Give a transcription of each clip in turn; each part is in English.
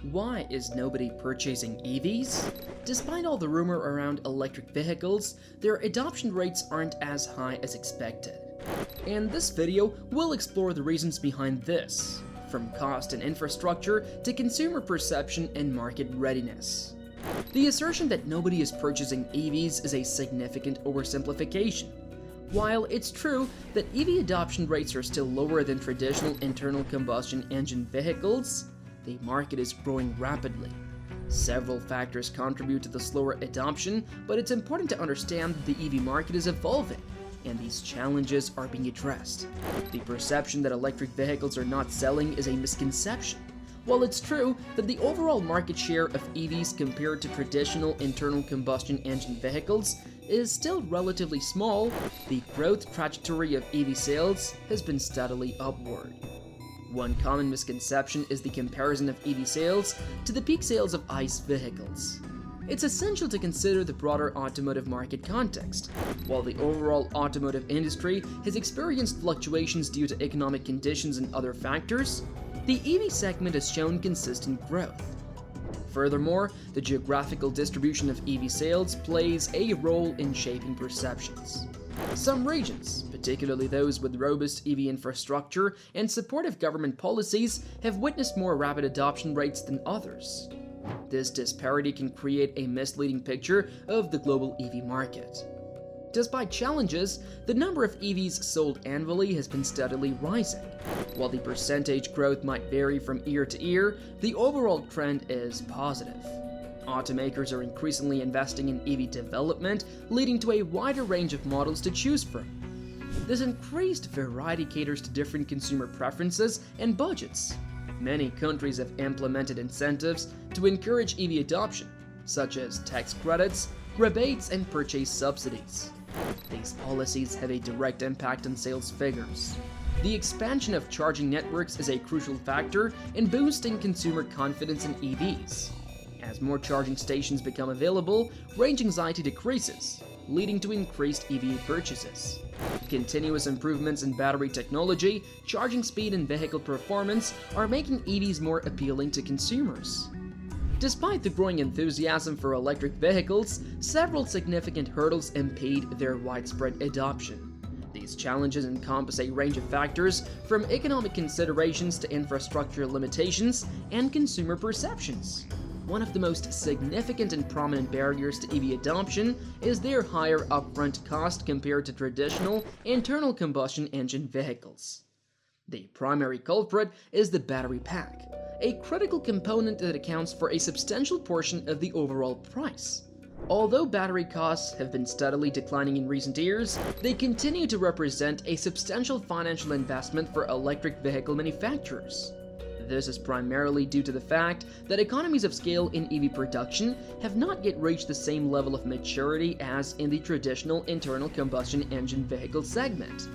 Why is nobody purchasing EVs? Despite all the rumor around electric vehicles, their adoption rates aren't as high as expected. In this video, we'll explore the reasons behind this, from cost and infrastructure to consumer perception and market readiness. The assertion that nobody is purchasing EVs is a significant oversimplification. While it's true that EV adoption rates are still lower than traditional internal combustion engine vehicles, the market is growing rapidly. Several factors contribute to the slower adoption, but it's important to understand that the EV market is evolving, and these challenges are being addressed. The perception that electric vehicles are not selling is a misconception. While it's true that the overall market share of EVs compared to traditional internal combustion engine vehicles is still relatively small, the growth trajectory of EV sales has been steadily upward. One common misconception is the comparison of EV sales to the peak sales of ICE vehicles. It's essential to consider the broader automotive market context. While the overall automotive industry has experienced fluctuations due to economic conditions and other factors, the EV segment has shown consistent growth. Furthermore, the geographical distribution of EV sales plays a role in shaping perceptions. Some regions, particularly those with robust EV infrastructure and supportive government policies, have witnessed more rapid adoption rates than others. This disparity can create a misleading picture of the global EV market. Despite challenges, the number of EVs sold annually has been steadily rising. While the percentage growth might vary from year to year, the overall trend is positive. Automakers are increasingly investing in EV development, leading to a wider range of models to choose from. This increased variety caters to different consumer preferences and budgets. Many countries have implemented incentives to encourage EV adoption, such as tax credits, rebates, and purchase subsidies. These policies have a direct impact on sales figures. The expansion of charging networks is a crucial factor in boosting consumer confidence in EVs. As more charging stations become available, range anxiety decreases, leading to increased EV purchases. Continuous improvements in battery technology, charging speed, and vehicle performance are making EVs more appealing to consumers. Despite the growing enthusiasm for electric vehicles, several significant hurdles impede their widespread adoption. These challenges encompass a range of factors, from economic considerations to infrastructure limitations and consumer perceptions. One of the most significant and prominent barriers to EV adoption is their higher upfront cost compared to traditional internal combustion engine vehicles. The primary culprit is the battery pack, a critical component that accounts for a substantial portion of the overall price. Although battery costs have been steadily declining in recent years, they continue to represent a substantial financial investment for electric vehicle manufacturers. This is primarily due to the fact that economies of scale in EV production have not yet reached the same level of maturity as in the traditional internal combustion engine vehicle segment.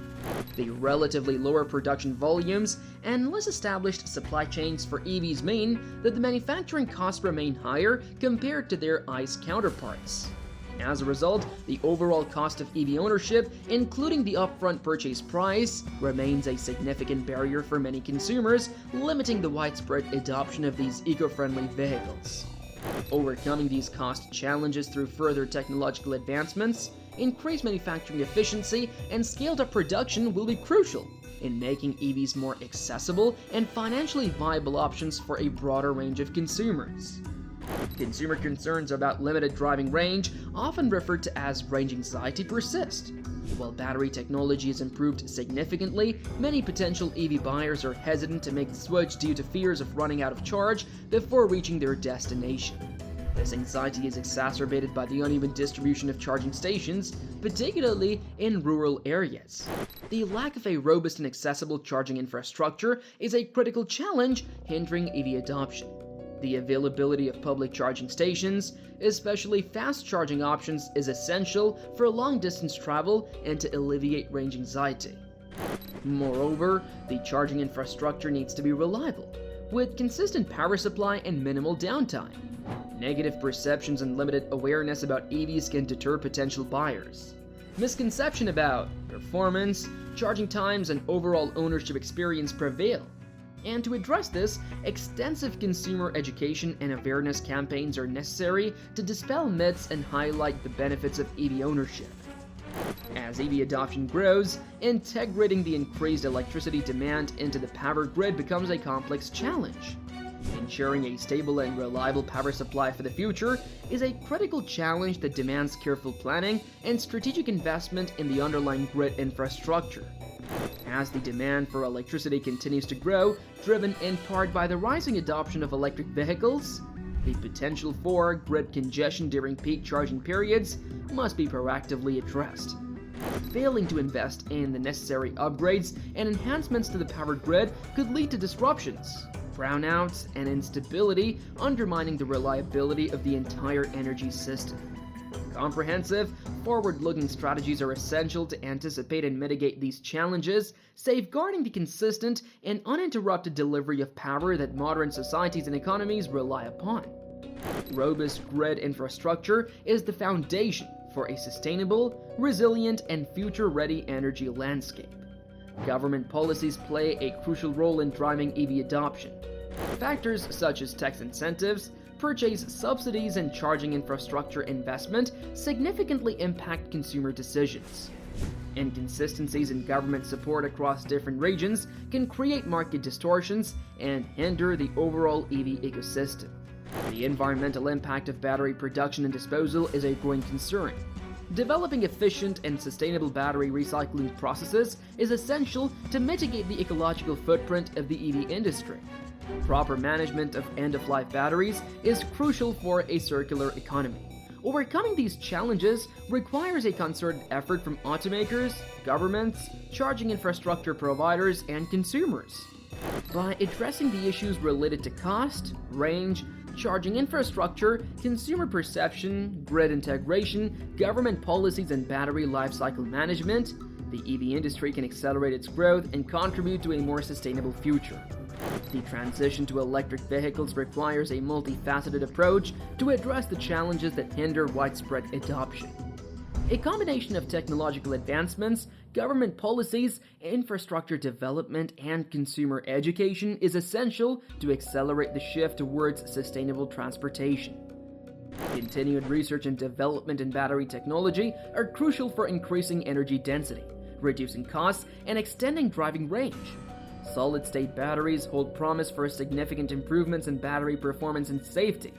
The relatively lower production volumes and less established supply chains for EVs mean that the manufacturing costs remain higher compared to their ICE counterparts. As a result, the overall cost of EV ownership, including the upfront purchase price, remains a significant barrier for many consumers, limiting the widespread adoption of these eco-friendly vehicles. Overcoming these cost challenges through further technological advancements, increased manufacturing efficiency, and scaled-up production will be crucial in making EVs more accessible and financially viable options for a broader range of consumers. Consumer concerns about limited driving range, often referred to as range anxiety, persist. While battery technology has improved significantly, many potential EV buyers are hesitant to make the switch due to fears of running out of charge before reaching their destination. This anxiety is exacerbated by the uneven distribution of charging stations, particularly in rural areas. The lack of a robust and accessible charging infrastructure is a critical challenge hindering EV adoption. The availability of public charging stations, especially fast charging options, is essential for long-distance travel and to alleviate range anxiety. Moreover, the charging infrastructure needs to be reliable, with consistent power supply and minimal downtime. Negative perceptions and limited awareness about EVs can deter potential buyers. Misconception about performance, charging times, and overall ownership experience prevail. And to address this, extensive consumer education and awareness campaigns are necessary to dispel myths and highlight the benefits of EV ownership. As EV adoption grows, integrating the increased electricity demand into the power grid becomes a complex challenge. Ensuring a stable and reliable power supply for the future is a critical challenge that demands careful planning and strategic investment in the underlying grid infrastructure. As the demand for electricity continues to grow, driven in part by the rising adoption of electric vehicles, the potential for grid congestion during peak charging periods must be proactively addressed. Failing to invest in the necessary upgrades and enhancements to the power grid could lead to disruptions, brownouts, and instability, undermining the reliability of the entire energy system. Comprehensive, forward-looking strategies are essential to anticipate and mitigate these challenges, safeguarding the consistent and uninterrupted delivery of power that modern societies and economies rely upon. Robust grid infrastructure is the foundation for a sustainable, resilient, and future-ready energy landscape. Government policies play a crucial role in driving EV adoption. Factors such as tax incentives, purchase subsidies, and charging infrastructure investment significantly impact consumer decisions. Inconsistencies in government support across different regions can create market distortions and hinder the overall EV ecosystem. The environmental impact of battery production and disposal is a growing concern. Developing efficient and sustainable battery recycling processes is essential to mitigate the ecological footprint of the EV industry. Proper management of end-of-life batteries is crucial for a circular economy. Overcoming these challenges requires a concerted effort from automakers, governments, charging infrastructure providers, and consumers. By addressing the issues related to cost, range, charging infrastructure, consumer perception, grid integration, government policies, and battery lifecycle management, the EV industry can accelerate its growth and contribute to a more sustainable future. The transition to electric vehicles requires a multifaceted approach to address the challenges that hinder widespread adoption. A combination of technological advancements, government policies, infrastructure development, and consumer education is essential to accelerate the shift towards sustainable transportation. Continued research and development in battery technology are crucial for increasing energy density, reducing costs, and extending driving range. Solid-state batteries hold promise for significant improvements in battery performance and safety.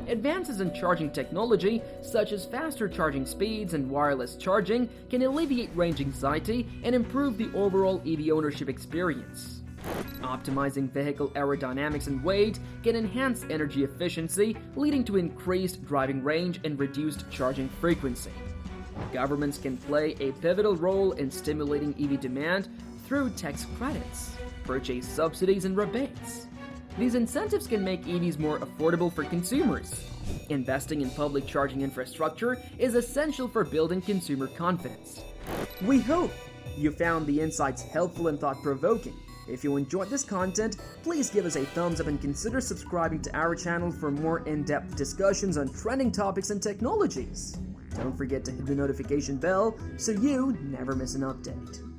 Advances in charging technology, such as faster charging speeds and wireless charging, can alleviate range anxiety and improve the overall EV ownership experience. Optimizing vehicle aerodynamics and weight can enhance energy efficiency, leading to increased driving range and reduced charging frequency. Governments can play a pivotal role in stimulating EV demand through tax credits, purchase subsidies, and rebates. These incentives can make EVs more affordable for consumers. Investing in public charging infrastructure is essential for building consumer confidence. We hope you found the insights helpful and thought-provoking. If you enjoyed this content, please give us a thumbs up and consider subscribing to our channel for more in-depth discussions on trending topics and technologies. Don't forget to hit the notification bell so you never miss an update.